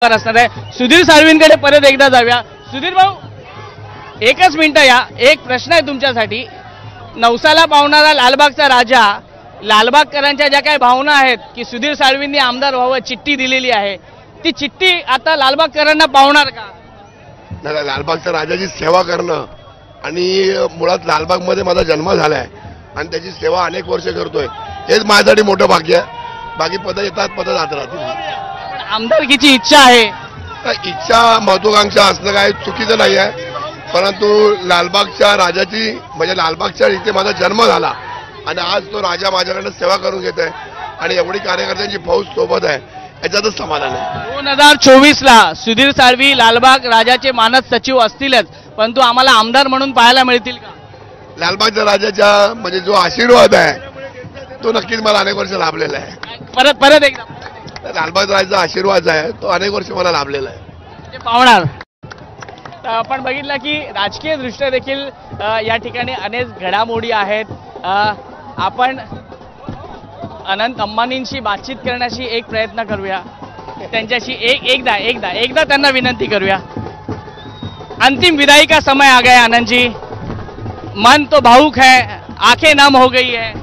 असणार आहे। सुधीर साळवींकडे परत एकदा जाऊया। सुधीर भाऊ, एकच मिनिट या, एक प्रश्न आहे तुमच्यासाठी। नवसाला पावणारा लालबागचा राजा, लालबागकरांच्या ज्या काही भावना आहेत की सुधीर साळवींनी आमदार व्हावं, चिठ्ठी दिलेली आहे, ती चिठ्ठी आता लालबागकरांना पावणार का? लालबागच्या राजाची सेवा करणं आणि मुळात लालबागमध्ये माझा जन्म झालाय आणि त्याची सेवा अनेक वर्ष करतोय, हेच माझ्यासाठी मोठं भाग्य आहे। बाकी पद येतात, पद जात राहतील। आमदारकीची इच्छा आहे, इच्छा महत्वाकांक्षा असणं काय चुकीचं नाही आहे, परंतु लालबागच्या राजाची म्हणजे लालबागच्या इथे माझा जन्म झाला आणि आज तो राजा माझ्याकडनं सेवा करून घेत आहे आणि एवढी कार्यकर्त्यांची फौज सोबत आहे, याच्यातच समाधान आहे। 2024 ला सुधीर साळवी लालबाग राजाचे मानद सचिव असतीलच, परंतु आम्हाला आमदार म्हणून पाहायला मिळतील का? लालबागच्या राजाच्या म्हणजे जो आशीर्वाद आहे तो नक्कीच मला अनेक वर्ष लाभलेला आहे। परत एकदा लालबागच्या राजाचा आशीर्वाद आहे तो अनेक वर्ष मला लाभलेला आहे, ते पावणार। आपण बघितलं की राजकीय दृष्ट्या देखील या ठिकाणी अनेक घडामोडी आहेत। आपण अनंत अंबानींशी बातचीत करण्याची एक प्रयत्न करूया, त्यांच्याशी एकदा त्यांना विनंती करूया। अंतिम विदाई का समय आ गया आनंद जी, मन तो भावुक है, आंखें नम हो गई है,